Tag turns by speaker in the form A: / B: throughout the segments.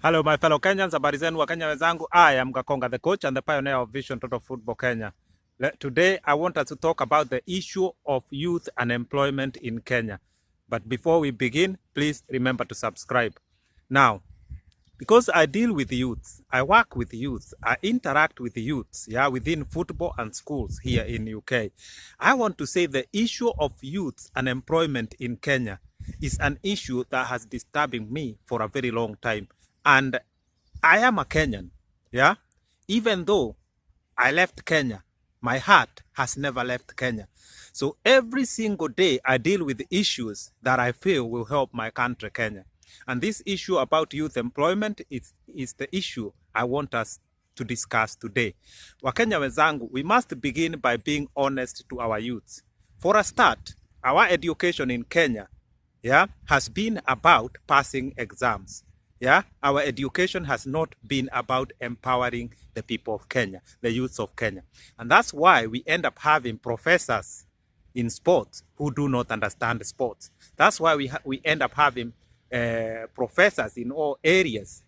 A: Hello, my fellow Kenyans. Habari zenu wa Kenya wenzangu. I am Gakonga, the coach and the pioneer of Vision Total Football Kenya. Today, I want us to talk about the issue of youth unemployment in Kenya. But before we begin, please remember to subscribe. Now, because I deal with youths, I work with youths, I interact with youths, within football and schools here in UK. I want to say the issue of youth unemployment in Kenya is an issue that has disturbing me for a very long time. And I am a Kenyan, even though I left Kenya, my heart has never left Kenya. So every single day I deal with issues that I feel will help my country, Kenya. And this issue about youth employment is the issue I want us to discuss today. Wakenya wenzangu, we must begin by being honest to our youths. For a start, our education in Kenya has been about passing exams. Our education has not been about empowering the people of Kenya, the youths of Kenya. And that's why we end up having professors in sports who do not understand sports. That's why we end up having professors in all areas,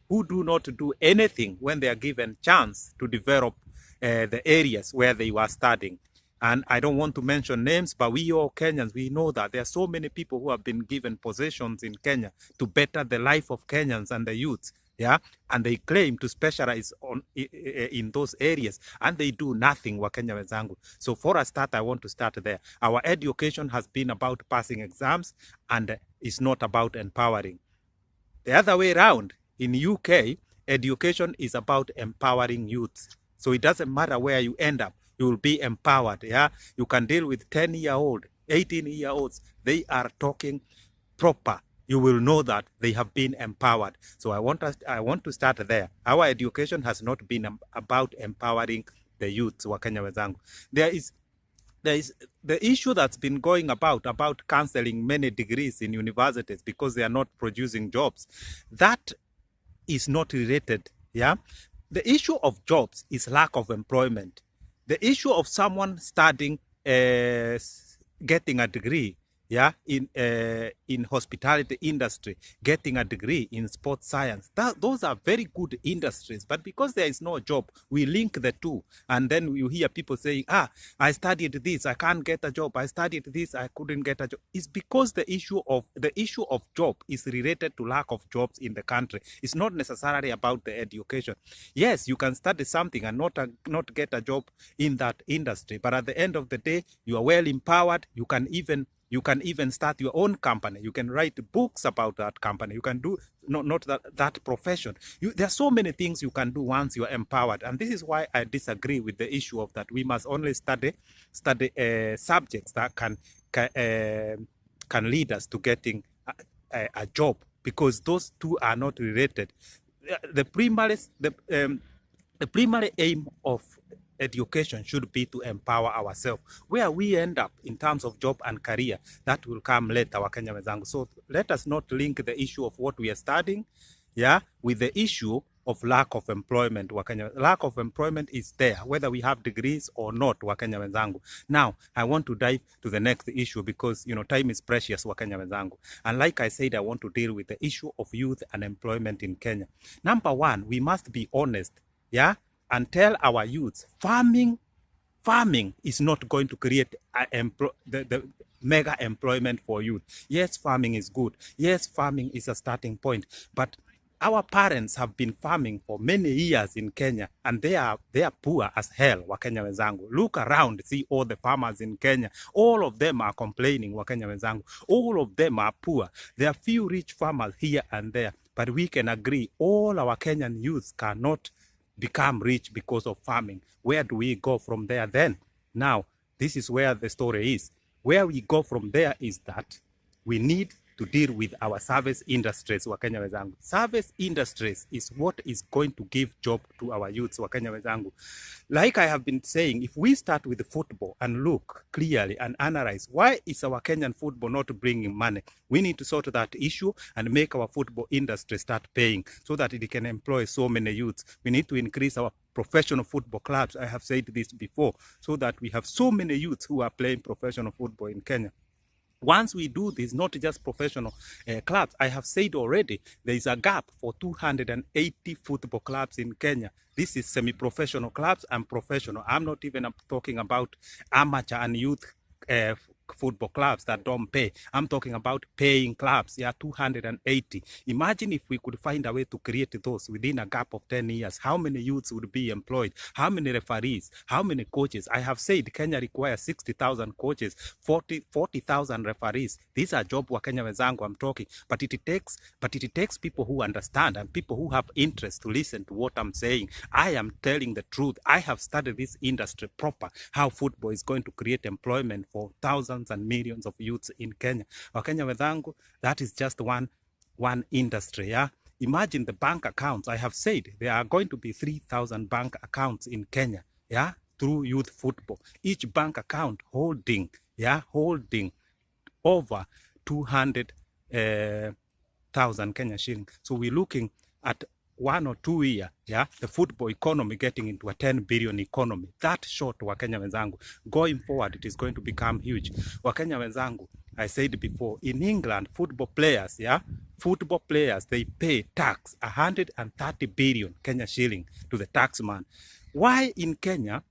A: who do not do anything when they are given chance to develop the areas where they were studying. And I don't want to mention names, but we all Kenyans, we know that there are so many people who have been given positions in Kenya to better the life of Kenyans and the youths, and they claim to specialize in those areas, and they do nothing, Wakenya wenzangu. So for a start, I want to start there. Our education has been about passing exams, and it's not about empowering. The other way around, in UK, education is about empowering youths. So it doesn't matter where you end up, you will be empowered. You can deal with 10-year-old, 18-year-olds. They are talking proper. You will know that they have been empowered. So I want to start there. Our education has not been about empowering the youths, Wakenya wenzangu. There is the issue that's been going about cancelling many degrees in universities because they are not producing jobs. That is not related. The issue of jobs is lack of employment. The issue of someone studying, getting a degree, in hospitality industry, getting a degree in sports science, those are very good industries. But because there is no job, we link the two, and then you hear people saying, I studied this, I can't get a job. I studied this, I couldn't get a job. It's because the issue of job is related to lack of jobs in the country. It's not necessarily about the education. Yes, you can study something and not get a job in that industry, but at the end of the day, you are well empowered. You can even start your own company. You can write books about that company. You can do not that profession. There are so many things you can do once you are empowered. And this is why I disagree with the issue of that we must only study subjects that can lead us to getting a job, because those two are not related. The primary aim of education should be to empower ourselves. Where we end up in terms of job and career, that will come later, Wakenya wenzangu. So let us not link the issue of what we are studying, with the issue of lack of employment, Wakenya. Lack of employment is there, whether we have degrees or not, Wakenya wenzangu. Now, I want to dive to the next issue because, time is precious, Wakenya wenzangu. And like I said, I want to deal with the issue of youth unemployment in Kenya. Number one, we must be honest, and tell our youths, farming is not going to create the mega employment for youth. Yes, farming is good. Yes, farming is a starting point. But our parents have been farming for many years in Kenya, and they are poor as hell, Wakenya wenzangu. Look around, see all the farmers in Kenya. All of them are complaining, Wakenya wenzangu. All of them are poor. There are few rich farmers here and there, but we can agree all our Kenyan youths cannot become rich because of farming. Where do we go from there then? Now, this is where the story is. Where we go from there is that we need to deal with our service industries, Wakenya wenzangu. Service industries is what is going to give job to our youths, Wakenya wenzangu. Like I have been saying, if we start with football and look clearly and analyze, why is our Kenyan football not bringing money? We need to sort that issue and make our football industry start paying so that it can employ so many youths. We need to increase our professional football clubs. I have said this before, so that we have so many youths who are playing professional football in Kenya. Once we do this, not just professional clubs, I have said already, there is a gap for 280 football clubs in Kenya. This is semi-professional clubs and professional. I'm not even talking about amateur and youth football clubs that don't pay. I'm talking about paying clubs. Yeah, 280. Imagine if we could find a way to create those within a gap of 10 years. How many youths would be employed? How many referees? How many coaches? I have said Kenya requires 60,000 coaches, 40,000 referees. These are job wa Kenya wenzangu I'm talking. But it takes people who understand and people who have interest to listen to what I'm saying. I am telling the truth. I have studied this industry proper, how football is going to create employment for thousands and millions of youths in Kenya. Wakenya wenzangu, that is just one industry. Yeah. Imagine the bank accounts. I have said there are going to be 3,000 bank accounts in Kenya. Yeah, through youth football. Each bank account holding over 200,000 Kenya shillings. So we're looking at 1 or 2 years, yeah, the football economy getting into a 10 billion economy. That short, Wakenya wenzangu. Going forward, it is going to become huge. Wakenya wenzangu, I said before, in England, football players, they pay tax 130 billion Kenya shilling to the taxman. Why in Kenya,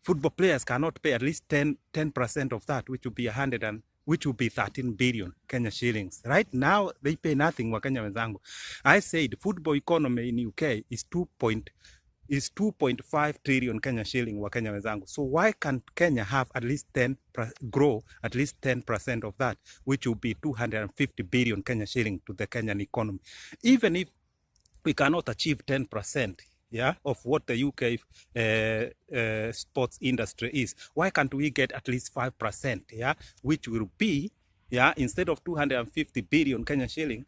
A: football players cannot pay at least 10% of that, which would be 13 billion Kenya shillings. Right now, they pay nothing, Wakenya wenzangu. I said football economy in UK is 2.5 trillion Kenya shilling, Wakenya wenzangu. So why can't Kenya have at least grow at least 10% of that, which will be 250 billion Kenya shilling to the Kenyan economy? Even if we cannot achieve 10%, of what the UK sports industry is, why can't we get at least 5%, which will be, instead of 250 billion Kenya shilling,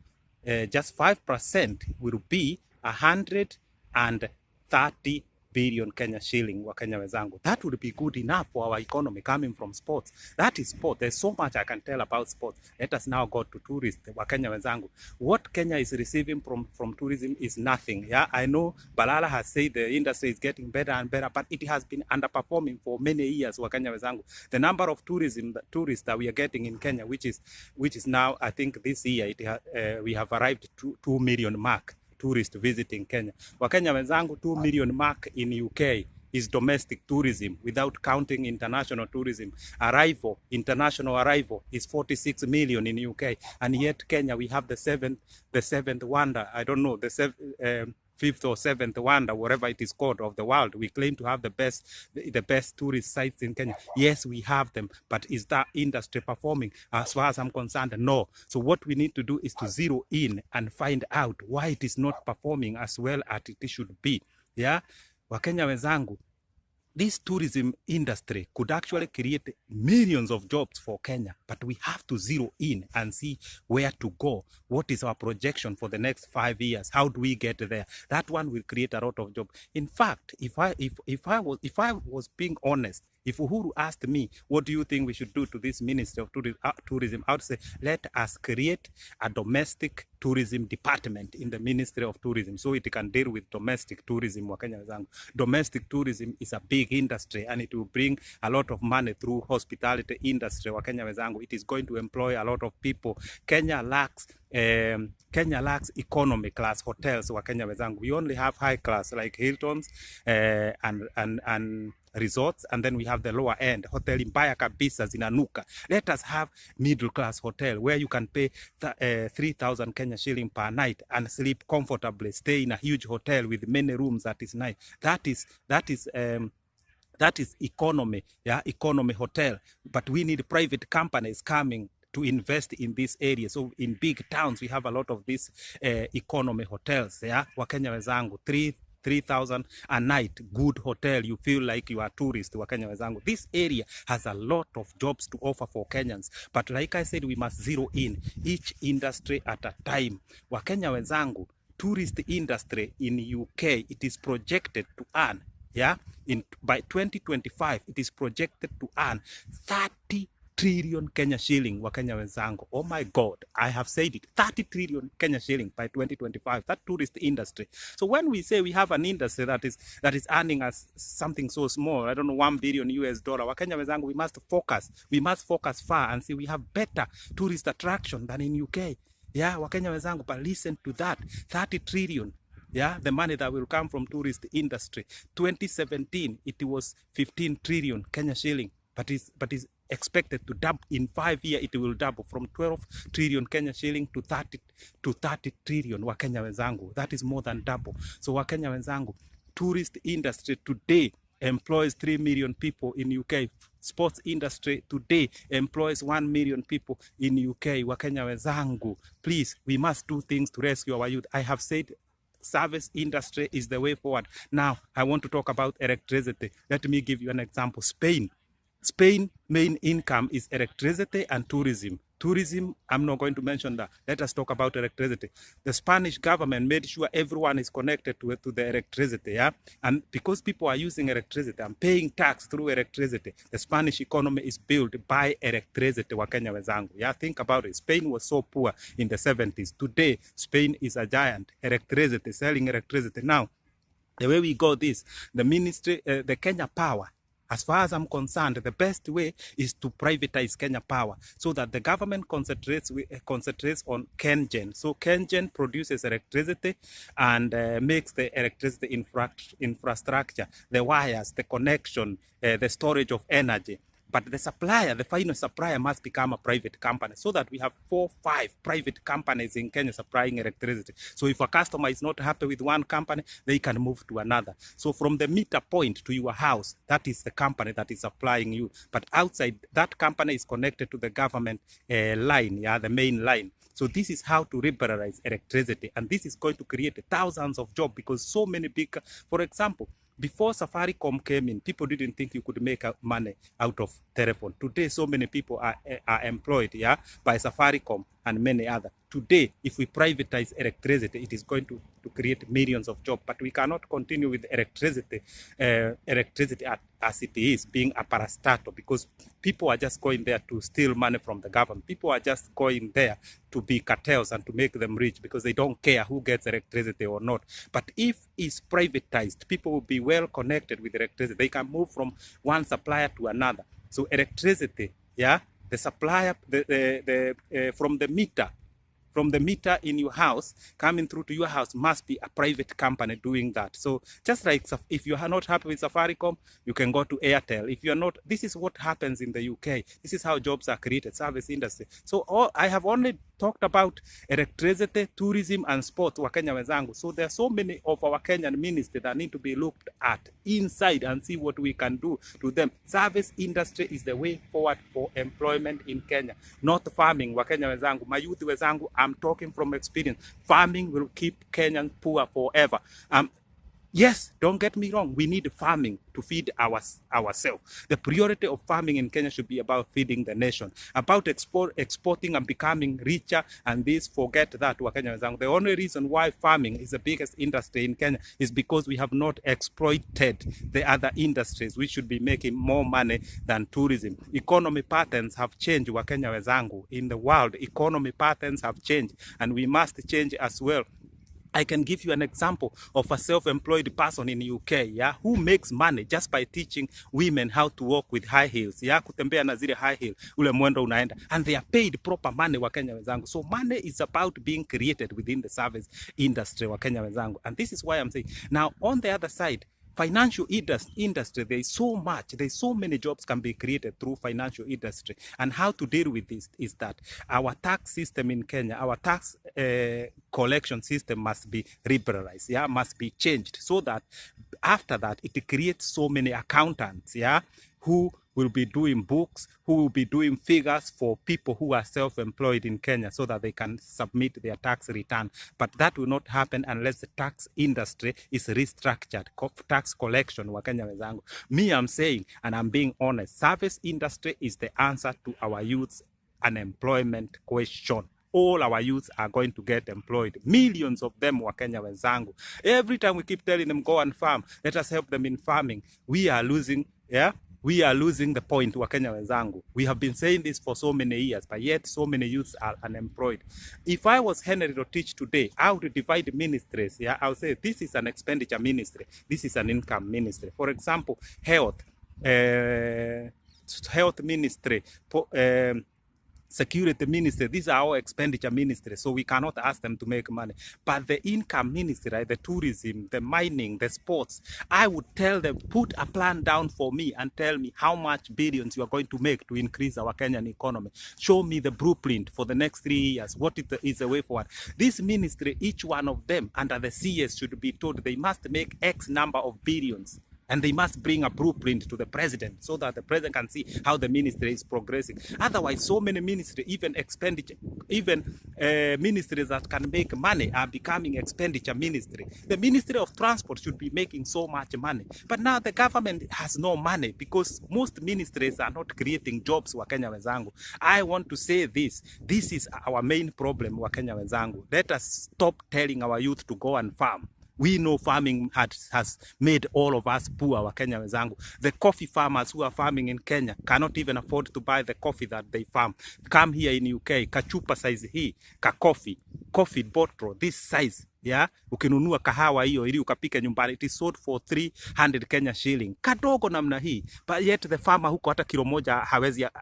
A: just 5% will be 130 billion Kenya shilling, Wakenya wenzangu. That would be good enough for our economy coming from sports. That is sport. There's so much I can tell about sports. Let us now go to tourism, Wakenya wenzangu. What Kenya is receiving from tourism is nothing. Yeah, I know Balala has said the industry is getting better and better, but it has been underperforming for many years, Wakenya wenzangu. The number of tourists that we are getting in Kenya, which is now, I think this year we have arrived to 2 million mark. Tourists visiting Kenya. Wakenya wenzangu, 2 million mark in UK is domestic tourism without counting international tourism. International arrival is 46 million in UK, and yet Kenya we have the seventh wonder. I don't know, the fifth or seventh wonder, whatever it is called, of the world. We claim to have the best tourist sites in Kenya. Yes, we have them, but is that industry performing? As far as I'm concerned, no. So what we need to do is to zero in and find out why it is not performing as well as it should be. Yeah, Wakenya wenzangu, this tourism industry could actually create millions of jobs for Kenya, but we have to zero in and see where to go. What is our projection for the next 5 years? How do we get there? That one will create a lot of jobs. In fact, if I was being honest, if Uhuru asked me, what do you think we should do to this Ministry of Tourism, I would say, let us create a domestic tourism department in the Ministry of Tourism so it can deal with domestic tourism. Wakenya wenzangu. Domestic tourism is a big industry and it will bring a lot of money through hospitality industry. Wakenya wenzangu. It is going to employ a lot of people. Kenya lacks economy class hotels, Wakenya wenzangu. We only have high class like Hilton's and resorts, and then we have the lower end hotel mbaya kabisa zinanuka. Let us have middle class hotel where you can pay 3,000 Kenya shilling per night and sleep comfortably, stay in a huge hotel with many rooms that is nice. That is economy, economy hotel. But we need private companies coming to invest in this area. So in big towns we have a lot of these economy hotels. Wakenya wenzangu, 3,000 a night, good hotel, you feel like you are a tourist, Wakenya wenzangu. This area has a lot of jobs to offer for Kenyans, but like I said, we must zero in each industry at a time. Wakenya wenzangu, tourist industry in UK, it is projected to earn, by 2025, it is projected to earn 30 trillion Kenya shilling, Wakenya wenzangu. Oh my God, I have said it, 30 trillion Kenya shilling by 2025, that tourist industry. So when we say we have an industry that is earning us something so small, I don't know, $1 billion US, Wakenya wenzangu, we must focus far and see we have better tourist attraction than in UK. Yeah, Wakenya wenzangu, but listen to that, 30 trillion. Yeah, the money that will come from tourist industry. 2017, it was 15 trillion Kenya shilling, but is expected to double in 5 years. It will double from 12 trillion Kenya shilling to 30 trillion. Wakenya wenzangu, that is more than double. So Wakenya wenzangu, tourist industry today employs 3 million people in UK. Sports industry today employs 1 million people in UK. Wakenya wenzangu, please, we must do things to rescue our youth. I have said service industry is the way forward. Now, I want to talk about electricity. Let me give you an example. Spain main income is electricity and tourism. Tourism, I'm not going to mention that. Let us talk about electricity. The Spanish government made sure everyone is connected to the electricity, yeah? And because people are using electricity and paying tax through electricity, the Spanish economy is built by electricity, Wakenya wenzangu. Yeah, think about it. Spain was so poor in the 70s. Today, Spain is a giant. Electricity, selling electricity. Now, the way we got this, the ministry, the Kenya Power, as far as I'm concerned, the best way is to privatize Kenya Power so that the government concentrates on KenGen. So KenGen produces electricity and makes the electricity infrastructure, the wires, the connection, the storage of energy. But the supplier, the final supplier, must become a private company so that we have 4, 5 private companies in Kenya supplying electricity. So if a customer is not happy with one company, they can move to another. So from the meter point to your house, that is the company that is supplying you. But outside, that company is connected to the government line, yeah, the main line. So this is how to liberalize electricity. And this is going to create thousands of jobs because so many big, for example, before Safaricom came in, people didn't think you could make money out of telephone. Today, so many people are employed, yeah, by Safaricom and many others. Today, if we privatize electricity, it is going to create millions of jobs. But we cannot continue with electricity as it is, being a parastatal, because people are just going there to steal money from the government. People are just going there to be cartels and to make them rich because they don't care who gets electricity or not. But if it's privatized, people will be well connected with electricity. They can move from one supplier to another. So electricity, yeah, the supplier, from the meter in your house, coming through to your house, must be a private company doing that. So just like if you are not happy with Safaricom, you can go to Airtel. If you are not, this is what happens in the UK. This is how jobs are created, service industry. So I have only talked about electricity, tourism, and sports, Wakenya wenzangu. So there are so many of our Kenyan ministers that need to be looked at inside and see what we can do to them. Service industry is the way forward for employment in Kenya, not farming, Wakenya wenzangu. My youth wenzangu, I'm talking from experience. Farming will keep Kenyans poor forever. Yes, don't get me wrong. We need farming to feed ourselves. The priority of farming in Kenya should be about feeding the nation, about exporting and becoming richer. And this, forget that, Wakenya wenzangu. The only reason why farming is the biggest industry in Kenya is because we have not exploited the other industries. We should be making more money than tourism. Economy patterns have changed, Wakenya wenzangu. In the world, economy patterns have changed, and we must change as well. I can give you an example of a self-employed person in UK, yeah, who makes money just by teaching women how to walk with high heels, yeah, kutembea na zile high heel, ule mwendo unaenda, and they are paid proper money, Wakenya wenzangu. So money is about being created within the service industry, Wakenya wenzangu. And this is why I'm saying, now on the other side, financial industry, there's so many jobs can be created through financial industry. And how to deal with this is that our tax system in Kenya, our tax collection system must be liberalized, yeah, must be changed, so that after that it creates so many accountants, yeah, who will be doing books, who will be doing figures for people who are self-employed in Kenya so that they can submit their tax return. But that will not happen unless the tax industry is restructured. Tax collection, Wakenya wenzangu. Me, I'm saying, and I'm being honest, service industry is the answer to our youth's unemployment question. All our youths are going to get employed. Millions of them, Wakenya wenzangu. Every time we keep telling them, go and farm, let us help them in farming, we are losing, yeah, we are losing the point, Wakenya wenzangu. We have been saying this for so many years, but yet so many youths are unemployed. If I was Henry Rotich today, I would divide ministries. Yeah, I would say this is an expenditure ministry, this is an income ministry. For example, health ministry, security ministry, these are our expenditure ministries, so we cannot ask them to make money. But the income ministry, right, the tourism, the mining, the sports, I would tell them, put a plan down for me and tell me how much billions you are going to make to increase our Kenyan economy. Show me the blueprint for the next 3 years. What is the way forward? This ministry, each one of them under the CS should be told they must make X number of billions. And they must bring a blueprint to the president so that the president can see how the ministry is progressing. Otherwise, so many ministries, even expenditure, even ministries that can make money are becoming expenditure ministry. The Ministry of Transport should be making so much money. But now the government has no money because most ministries are not creating jobs, Wakenya wenzangu. I want to say this. This is our main problem, Wakenya wenzangu. Let us stop telling our youth to go and farm. We know farming has made all of us poor, Wakenya wenzangu. The coffee farmers who are farming in Kenya cannot even afford to buy the coffee that they farm. Come here in UK, kachupa size hii, coffee bottle, this size, yeah, ukinunua kahawa hiyo ili ukapike nyumbani, it is sold for 300 Kenya shilling. Kadogo namna hii, but yet the farmer huko hata kilo moja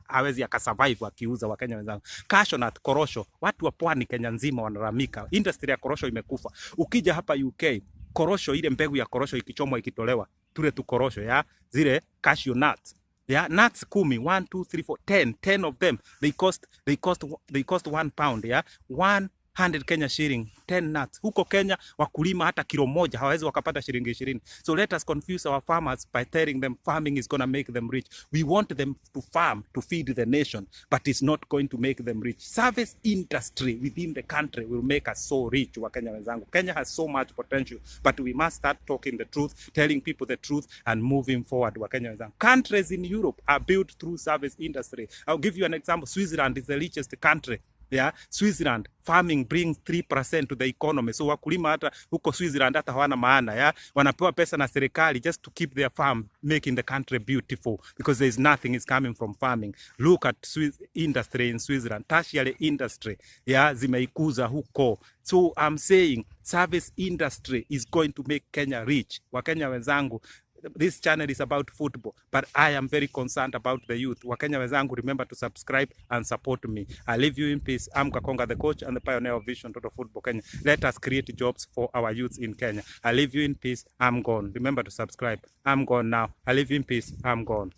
A: hawezi akasurvive akiuza, Wakenya wenzangu. Cashew nut, korosho, watu wa pwani Kenya nzima wanaramika. Industry ya korosho imekufa. Ukija hapa UK, korosho, ile mbegu ya korosho ikichomwa ikitolewa, tule tu korosho, ya zile cashew nuts, yeah, nuts 10, 1 2 3 4 10 of them, they cost £1, yeah, 100 Kenya shilling, 10 nuts. Huko Kenya wakulima hata kilo moja hawezi wakapata shilingi 20. So let us confuse our farmers by telling them farming is going to make them rich. We want them to farm to feed the nation, but it's not going to make them rich. Service industry within the country will make us so rich, Wakenya wenzangu. Kenya has so much potential, but we must start talking the truth, telling people the truth and moving forward, Wakenya wenzangu. Countries in Europe are built through service industry. I'll give you an example. Switzerland is the richest country. Yeah, Switzerland, farming brings 3% to the economy. So wakulima hata huko Switzerland hata hawana maana, yeah? Wanapewa pesa na serikali just to keep their farm, making the country beautiful, because there is nothing is coming from farming. Look at Swiss industry in Switzerland, tertiary industry, yeah, zimeikuza huko. So I'm saying service industry is going to make Kenya rich. Wakenya wenzangu, this channel is about football, but I am very concerned about the youth. Wakenya wenzangu, remember to subscribe and support me. I leave you in peace. I'm Kakonga, the coach and the pioneer of Vision Total Football Kenya. Let us create jobs for our youth in Kenya. I leave you in peace. I'm gone. Remember to subscribe. I'm gone now. I leave you in peace. I'm gone.